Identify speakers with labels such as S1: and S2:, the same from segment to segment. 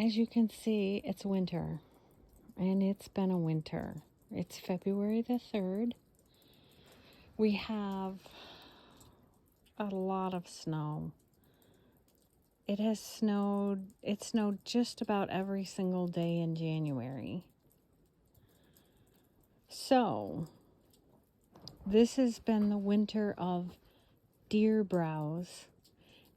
S1: as you can see, it's winter. And it's been a winter. It's February the 3rd. We have a lot of snow. It snowed just about every single day in January. So, this has been the winter of deer browse.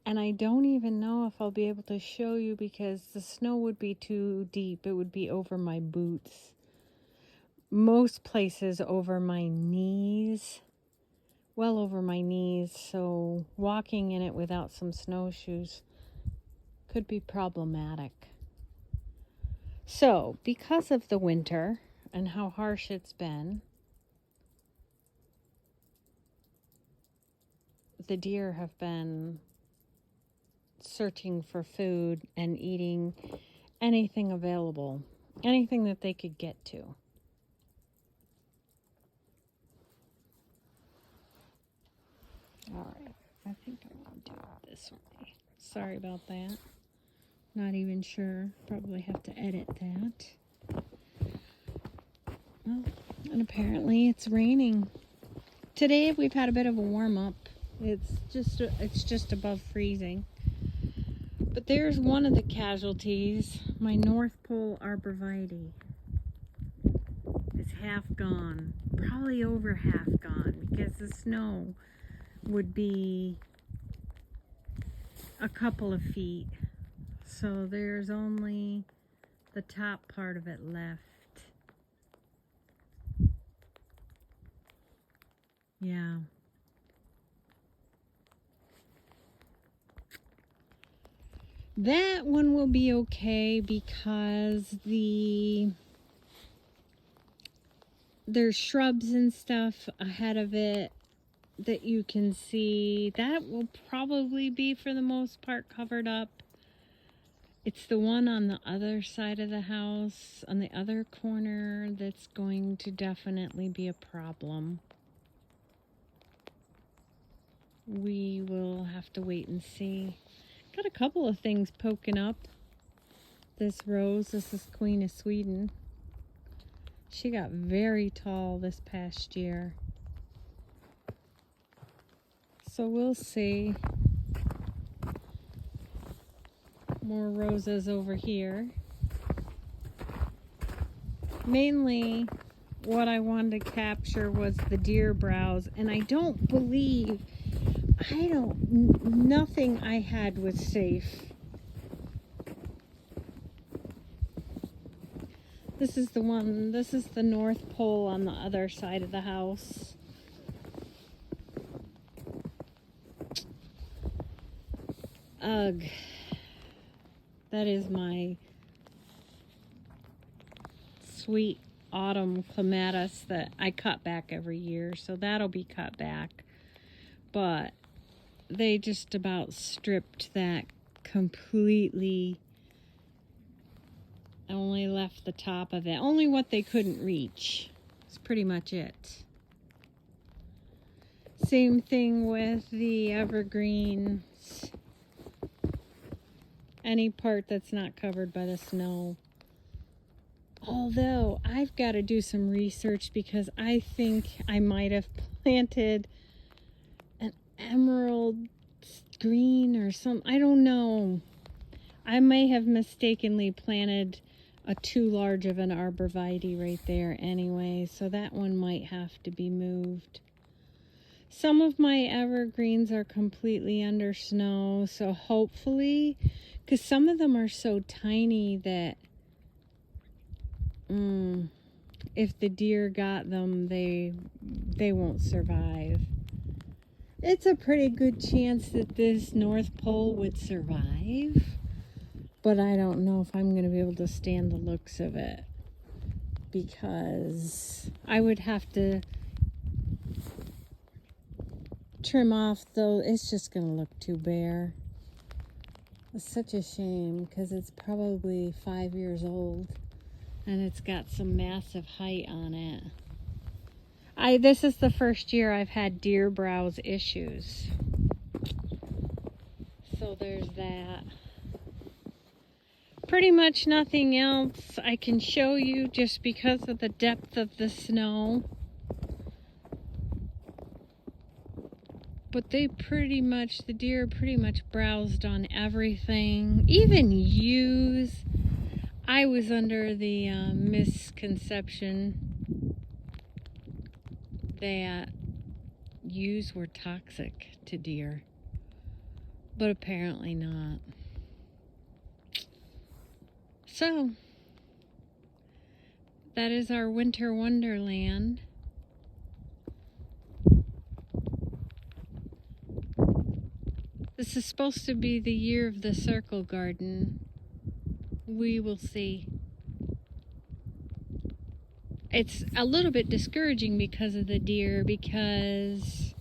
S1: And I don't even know if I'll be able to show you because the snow would be too deep. It would be over my boots. Most places over my knees. Well over my knees. So walking in it without some snowshoes could be problematic. So because of the winter and how harsh it's been, the deer have been searching for food and eating anything available, anything that they could get to. All right, I think I'm going to do it this way. Sorry about that. Not even sure. Probably have to edit that. Well, and apparently it's raining. Today we've had a bit of a warm up. It's just above freezing. But there's one of the casualties. My North Pole arborvitae is half gone. Probably over half gone because the snow would be a couple of feet. So there's only the top part of it left. Yeah. That one will be okay because there's shrubs and stuff ahead of it that you can see. That will probably be for the most part covered up. It's the one on the other side of the house, on the other corner, that's going to definitely be a problem. We will have to wait and see. Got a couple of things poking up. This rose, this is Queen of Sweden. She got very tall this past year. So we'll see. More roses over here. Mainly what I wanted to capture was the deer browse, and I don't believe nothing I had was safe. This is the North Pole on the other side of the house. Ugh. That is my sweet autumn clematis that I cut back every year, so that'll be cut back. But they just about stripped that completely. I only left the top of it. Only what they couldn't reach. That's pretty much it. Same thing with the evergreens. Any part that's not covered by the snow. Although I've got to do some research because I think I might have planted an emerald green or something. I don't know. I may have mistakenly planted a too large of an arborvitae right there anyway, so that one might have to be moved. Some of my evergreens are completely under snow, so hopefully, because some of them are so tiny that if the deer got them, they won't survive. It's a pretty good chance that this North Pole would survive, but I don't know if I'm going to be able to stand the looks of it, because I would have to trim off, though. It's just going to look too bare. It's such a shame because it's probably 5 years old and it's got some massive height on it. This is the first year I've had deer browse issues. So there's that. pretty much nothing else I can show you just because of the depth of the snow. But they pretty much, the deer pretty much browsed on everything, even ewes. I was under the misconception that ewes were toxic to deer, but apparently not. So, that is our winter wonderland. This is supposed to be the year of the circle garden. We will see. It's a little bit discouraging because of the deer, because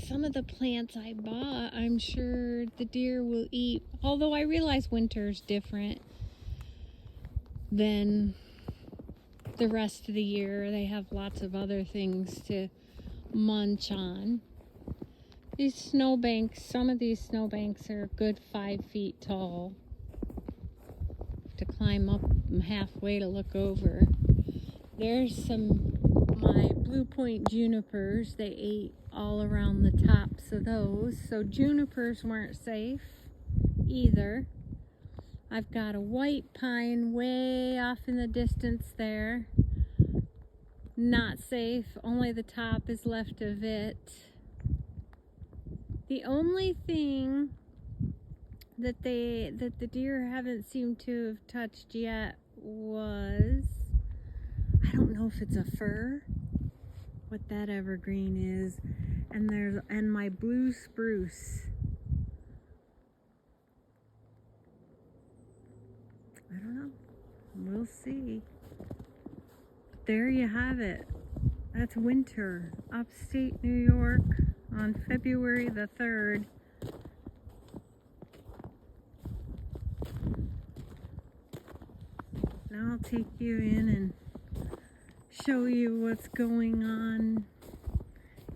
S1: some of the plants I bought, I'm sure the deer will eat. Although I realize winter's different than the rest of the year. They have lots of other things to munch on. These snowbanks, some of these snowbanks are a good 5 feet tall. To climb up halfway to look over. There's my Blue Point junipers. They ate all around the tops of those. So junipers weren't safe either. I've got a white pine way off in the distance there. Not safe. Only the top is left of it. The only thing that the deer haven't seemed to have touched yet was, I don't know if it's a fir, what that evergreen is, and my blue spruce. I don't know. We'll see. There you have it. That's winter, upstate New York on February the 3rd. Now I'll take you in and show you what's going on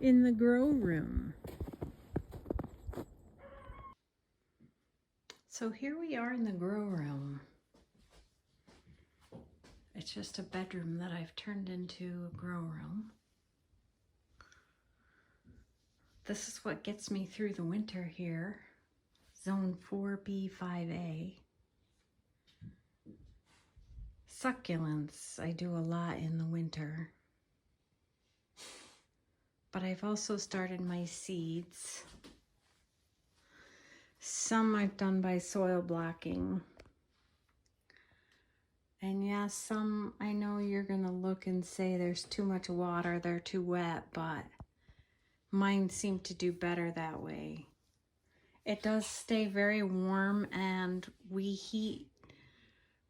S1: in the grow room. So here we are in the grow room. It's just a bedroom that I've turned into a grow room. This is what gets me through the winter here. Zone 4B5A. Succulents, I do a lot in the winter. But I've also started my seeds. Some I've done by soil blocking. And yeah, some I know you're gonna look and say there's too much water, they're too wet, but mine seem to do better that way. It does stay very warm, and we heat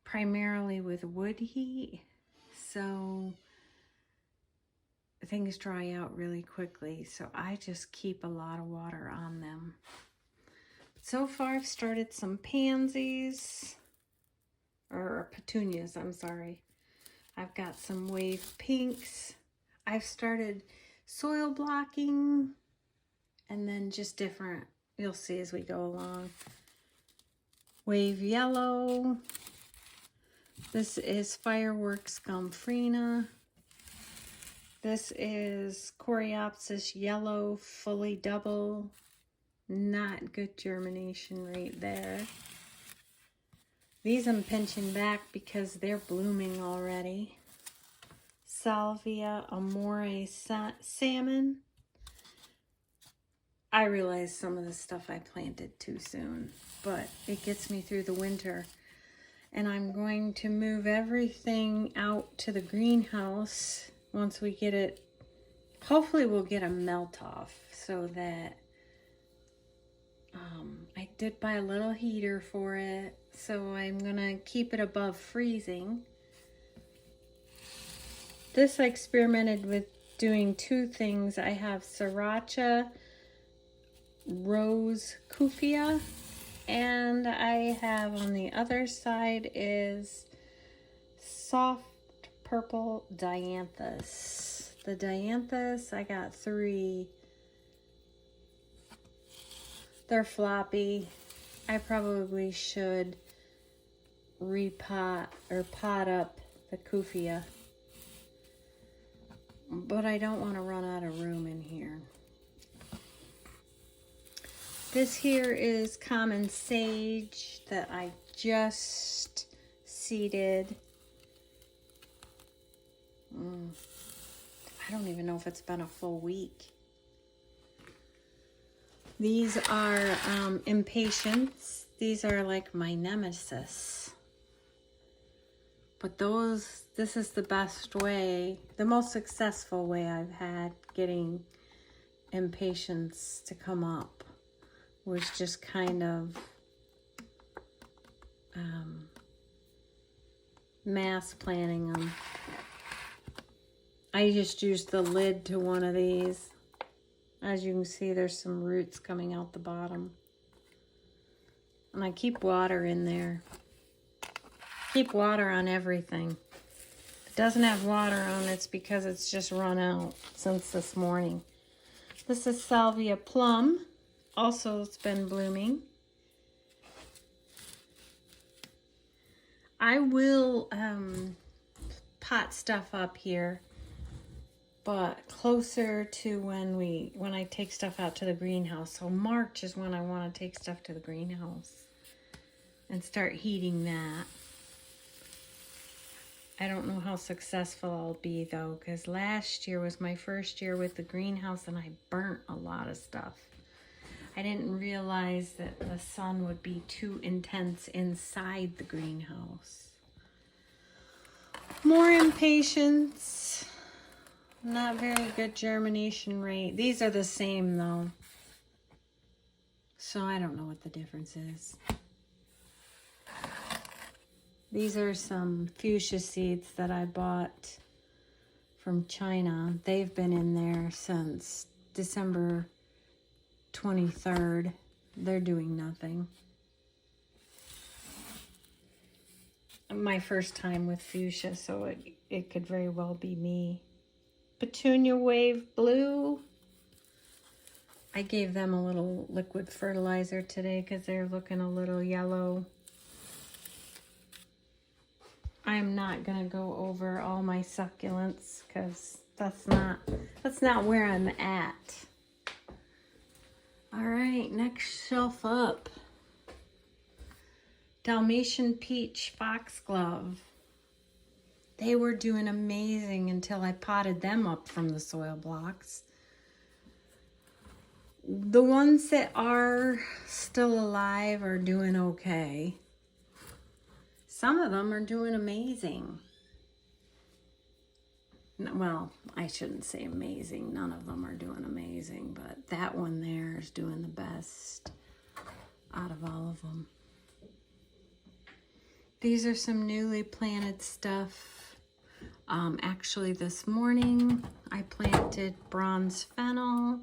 S1: primarily with wood heat, so things dry out really quickly. So I just keep a lot of water on them. So far I've started some pansies, or petunias, I'm sorry. I've got some wave pinks. I've started soil blocking, and then just different, you'll see as we go along. Wave yellow. This is Fireworks Gomphrena. This is Coreopsis yellow, fully double. Not good germination rate there. These I'm pinching back because they're blooming already. Salvia, Amore salmon. I realize some of the stuff I planted too soon, but it gets me through the winter. And I'm going to move everything out to the greenhouse once we get it. Hopefully we'll get a melt off so that I did buy a little heater for it, so I'm gonna keep it above freezing. This I experimented with doing two things. I have Sriracha Rose Kufia, and I have on the other side is Soft Purple Dianthus. The Dianthus, I got 3 They're floppy. I probably should repot or pot up the Kufia. But I don't want to run out of room in here. This here is common sage that I just seeded. I don't even know if it's been a full week. These are Impatiens. These are like my nemesis. But this is the best way, the most successful way I've had getting Impatiens to come up, was just kind of mass planting them. I just used the lid to one of these. As you can see, there's some roots coming out the bottom. And I keep water in there. Keep water on everything. If it doesn't have water on it, it's because it's just run out since this morning. This is Salvia plum. Also, it's been blooming. I will pot stuff up here, but closer to when I take stuff out to the greenhouse. So March is when I want to take stuff to the greenhouse and start heating that. I don't know how successful I'll be though, because last year was my first year with the greenhouse and I burnt a lot of stuff. I didn't realize that the sun would be too intense inside the greenhouse. More Impatiens. Not very good germination rate. These are the same though. So I don't know what the difference is. These are some fuchsia seeds that I bought from China. They've been in there since December 23rd. They're doing nothing. My first time with fuchsia, so it could very well be me. Petunia wave blue. I gave them a little liquid fertilizer today because they're looking a little yellow. I'm not gonna go over all my succulents because that's not where I'm at. All right, next shelf up. Dalmatian peach foxglove. They were doing amazing until I potted them up from the soil blocks. The ones that are still alive are doing okay. Some of them are doing amazing. Well, I shouldn't say amazing. None of them are doing amazing, but that one there is doing the best out of all of them. These are some newly planted stuff. Actually, this morning I planted Bronze Fennel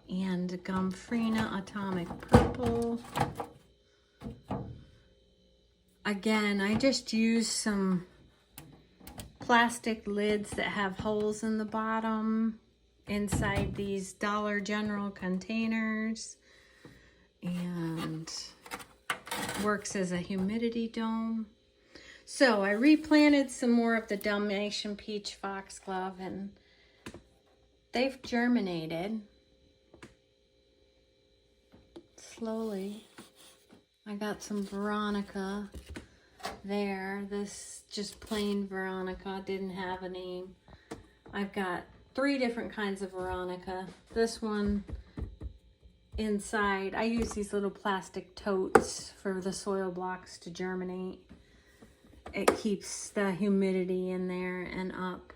S1: and Gomphrena Atomic Purple. Again, I just used some plastic lids that have holes in the bottom inside these Dollar General containers, and works as a humidity dome. So I replanted some more of the Dalmatian peach foxglove and they've germinated slowly. I got some Veronica there. This just plain Veronica, didn't have a name. I've got 3 different kinds of Veronica. This one inside, I use these little plastic totes for the soil blocks to germinate. It keeps the humidity in there and up.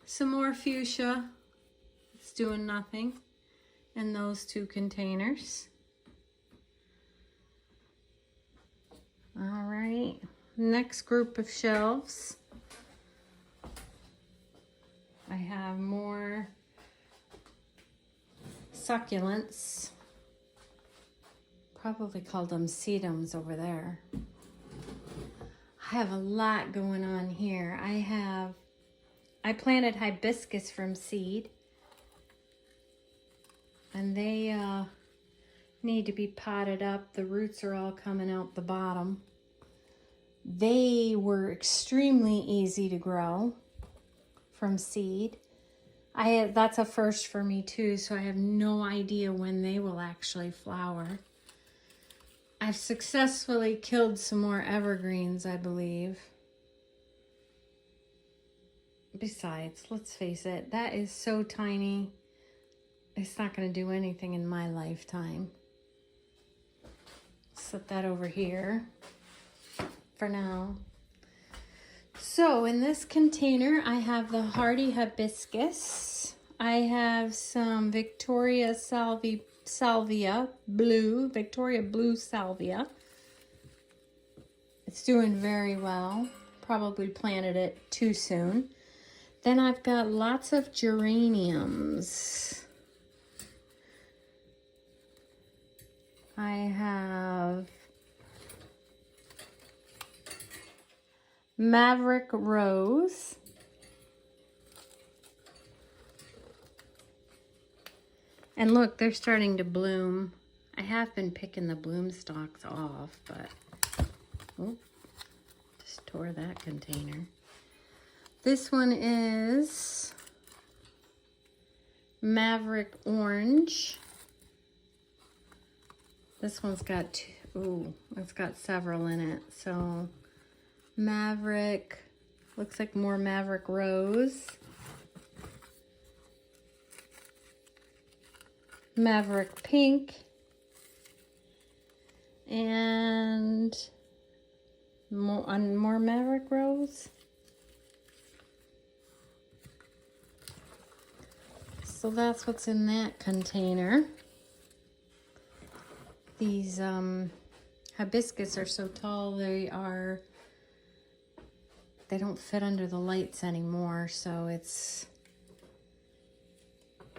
S1: Some more fuchsia. It's doing nothing in those 2 containers. All right, next group of shelves. I have more succulents. Probably called them sedums over there. I have a lot going on here. I planted hibiscus from seed. and they need to be potted up. The roots are all coming out the bottom. They were extremely easy to grow from seed. That's a first for me too, so I have no idea when they will actually flower. I've successfully killed some more evergreens, I believe. Besides, let's face it, that is so tiny. It's not going to do anything in my lifetime. Set that over here for now. So in this container, I have the hardy hibiscus. I have some Victoria Salvia blue, Victoria blue salvia. It's doing very well. Probably planted it too soon. Then I've got lots of geraniums. I have Maverick Rose. And look, they're starting to bloom. I have been picking the bloom stalks off, but oh, just tore that container. This one is Maverick Orange. This one's got it's got several in it. So Maverick, looks like more Maverick Rose. Maverick Pink. And more Maverick Rose. So that's what's in that container. These hibiscus are so tall, they don't fit under the lights anymore, so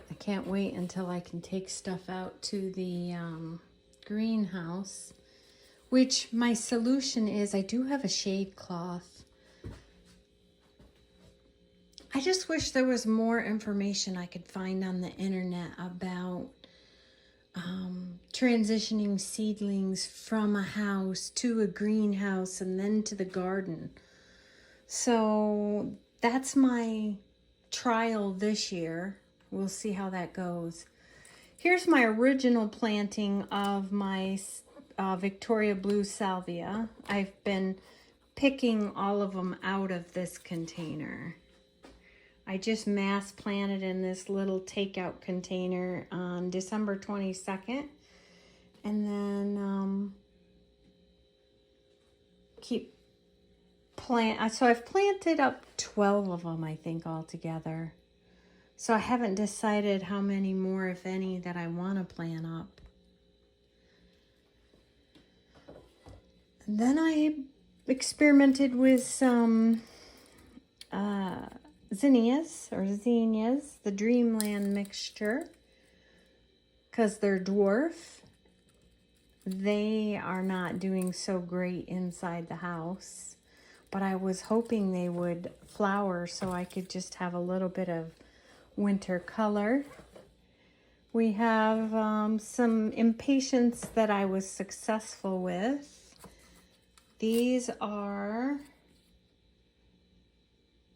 S1: I can't wait until I can take stuff out to the greenhouse, which my solution is I do have a shade cloth. I just wish there was more information I could find on the internet about transitioning seedlings from a house to a greenhouse and then to the garden. So that's my trial this year. We'll see how that goes. Here's my original planting of my Victoria Blue Salvia. I've been picking all of them out of this container. I just mass planted in this little takeout container on December 22nd. And then so I've planted up 12 of them, I think, altogether. So I haven't decided how many more, if any, that I want to plant up. And then I experimented with some zinnias, the Dreamland mixture, because they're dwarf. They are not doing so great inside the house, but I was hoping they would flower so I could just have a little bit of winter color. We have some Impatiens that I was successful with. These are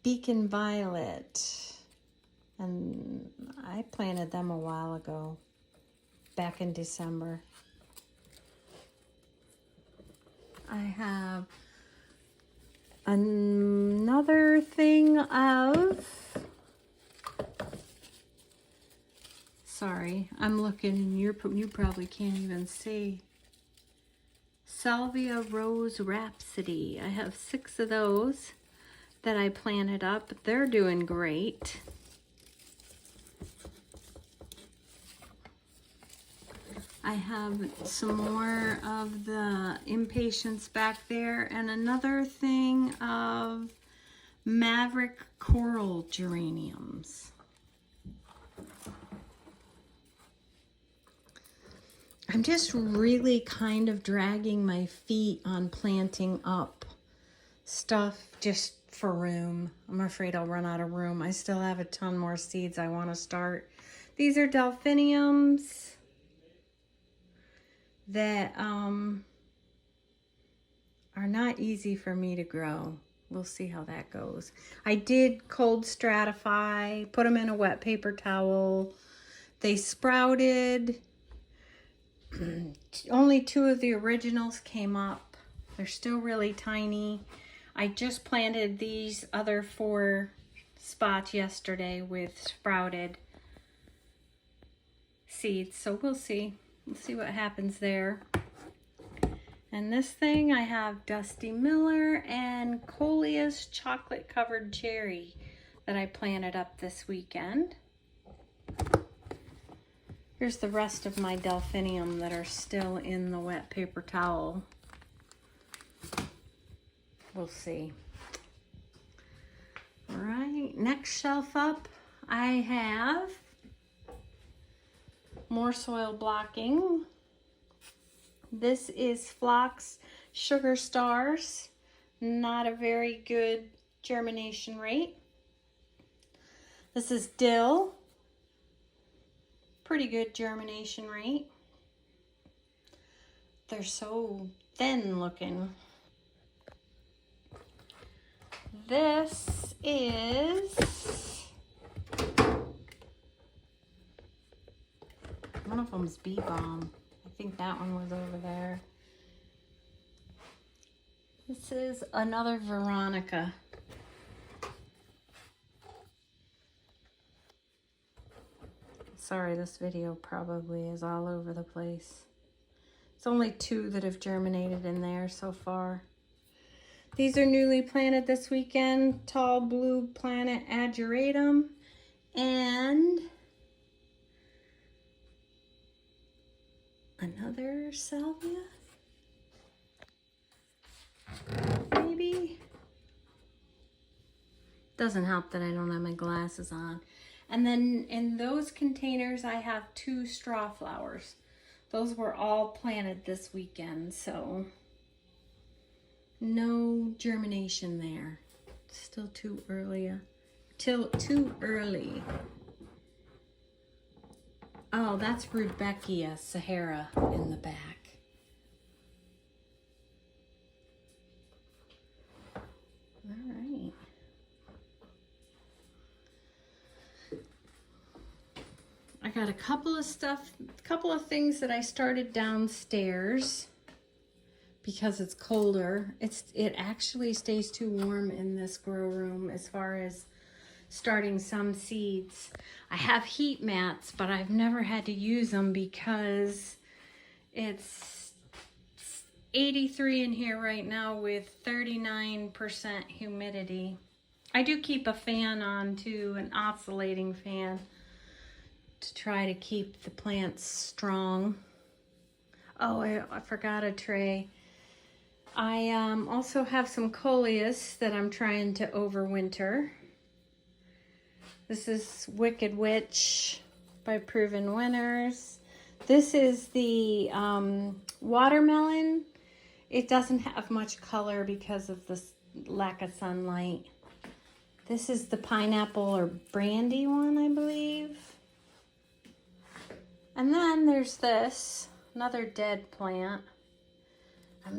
S1: Beacon Violet, and I planted them a while ago, back in December. I have another thing of, sorry, I'm looking and you probably can't even see. Salvia Rose Rhapsody. I have 6 of those that I planted up. They're doing great. I have some more of the Impatiens back there, and another thing of Maverick Coral Geraniums. I'm just really kind of dragging my feet on planting up stuff just for room. I'm afraid I'll run out of room. I still have a ton more seeds I want to start. These are Delphiniums that are not easy for me to grow. We'll see how that goes. I did cold stratify, put them in a wet paper towel. They sprouted. Only 2 of the originals came up. They're still really tiny. I just planted these other 4 spots yesterday with sprouted seeds. So we'll see. We'll see what happens there. And this thing, I have Dusty Miller and Coleus chocolate covered cherry that I planted up this weekend. Here's the rest of my delphinium that are still in the wet paper towel. We'll see. All right, next shelf up, I have more soil blocking. This is Phlox Sugar Stars. Not a very good germination rate. This is Dill. Pretty good germination rate. They're so thin looking. This is one of them's Bee Balm. I think that one was over there. This is another Veronica. Sorry, this video probably is all over the place. It's only 2 that have germinated in there so far. These are newly planted this weekend. Tall Blue Planet Ageratum and another Salvia, maybe. Doesn't help that I don't have my glasses on. And then in those containers, I have 2 straw flowers. Those were all planted this weekend, so no germination there. Still too early. Too early. Oh, that's Rudbeckia Sahara in the back. All right. I got a couple of things that I started downstairs because it's colder. It actually stays too warm in this grow room as far as starting some seeds. I have heat mats, but I've never had to use them because it's 83 in here right now with 39% humidity. I do keep a fan on too, an oscillating fan, to try to keep the plants strong. Oh, I forgot a tray. I also have some Coleus that I'm trying to overwinter. This is Wicked Witch by Proven Winners. This is the watermelon. It doesn't have much color because of the lack of sunlight. This is the pineapple or brandy one, I believe. And then there's this, another dead plant. I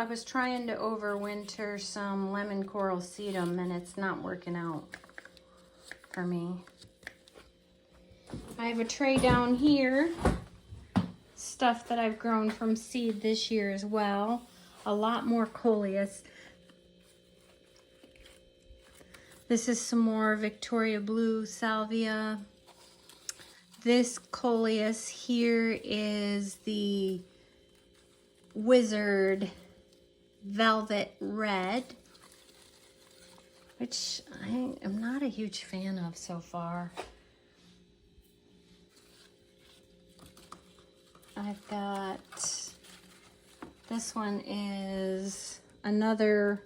S1: was trying to overwinter some lemon coral sedum and it's not working out for me. I have a tray down here, stuff that I've grown from seed this year as well. A lot more Coleus. This is some more Victoria Blue Salvia. This Coleus here is the Wizard Velvet Red, which I am not a huge fan of so far. I've got, this one is another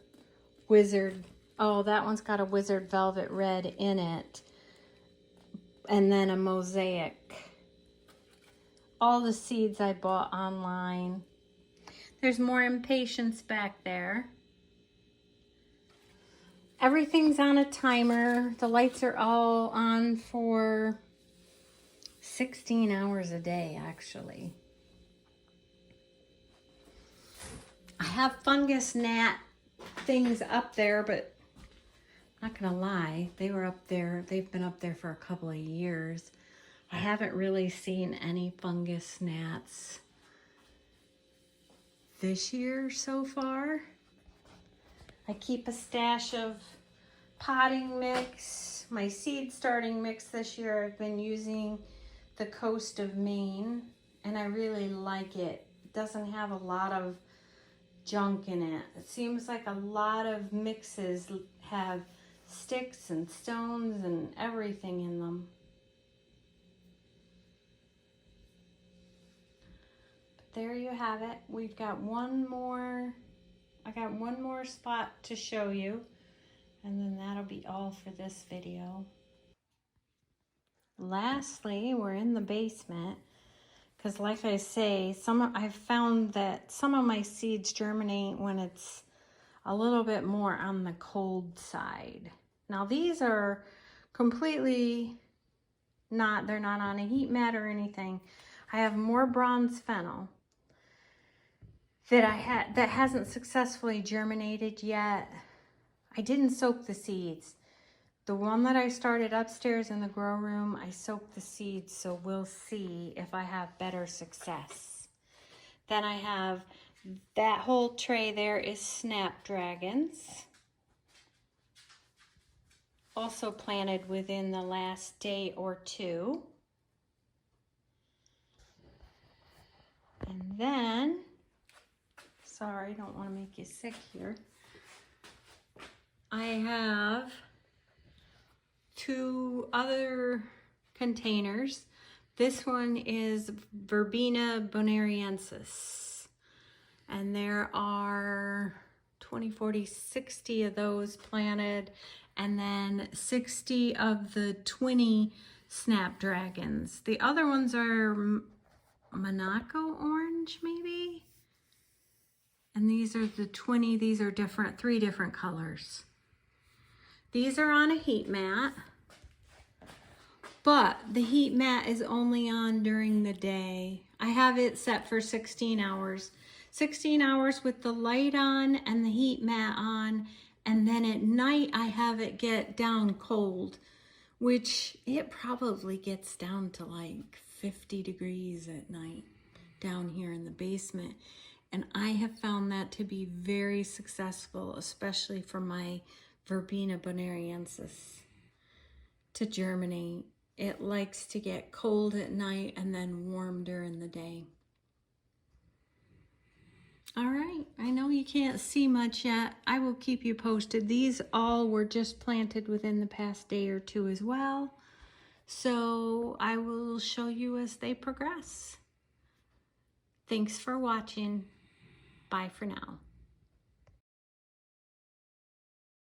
S1: Wizard. Oh, that one's got a Wizard Velvet Red in it. And then a mosaic. All the seeds I bought online. There's more Impatiens back there. Everything's on a timer. The lights are all on for 16 hours a day, actually. I have fungus gnat things up there, but not gonna lie, they were up there. They've been up there for a couple of years. I haven't really seen any fungus gnats this year so far. I keep a stash of potting mix. My seed starting mix this year, I've been using the Coast of Maine, and I really like it. It doesn't have a lot of junk in it. It seems like a lot of mixes have sticks and stones and everything in them. But there you have it. We've got one more. I got one more spot to show you, and then that'll be all for this video. Lastly, we're in the basement because, like I say, I've found that some of my seeds germinate when it's a little bit more on the cold side. Now these are completely not, they're not on a heat mat or anything. I have more Bronze Fennel that hasn't successfully germinated yet. I didn't soak the seeds. The one that I started upstairs in the grow room, I soaked the seeds, so we'll see if I have better success. Then I have that whole tray there is Snapdragons. Also planted within the last day or two. And then, sorry, don't want to make you sick here. I have 2 other containers. This one is Verbena bonariensis. And there are 20, 40, 60 of those planted. And then 60 of the 20 Snapdragons. The other ones are Monaco orange, maybe? And these are the 20, these are different, 3 different colors. These are on a heat mat, but the heat mat is only on during the day. I have it set for 16 hours. 16 hours with the light on and the heat mat on, and then at night I have it get down cold, which it probably gets down to like 50 degrees at night down here in the basement. And I have found that to be very successful, especially for my Verbena bonariensis to germinate. It likes to get cold at night and then warm during the day. All right, I know you can't see much yet. I will keep you posted. These all were just planted within the past day or two as well. So I will show you as they progress. Thanks for watching. Bye for now.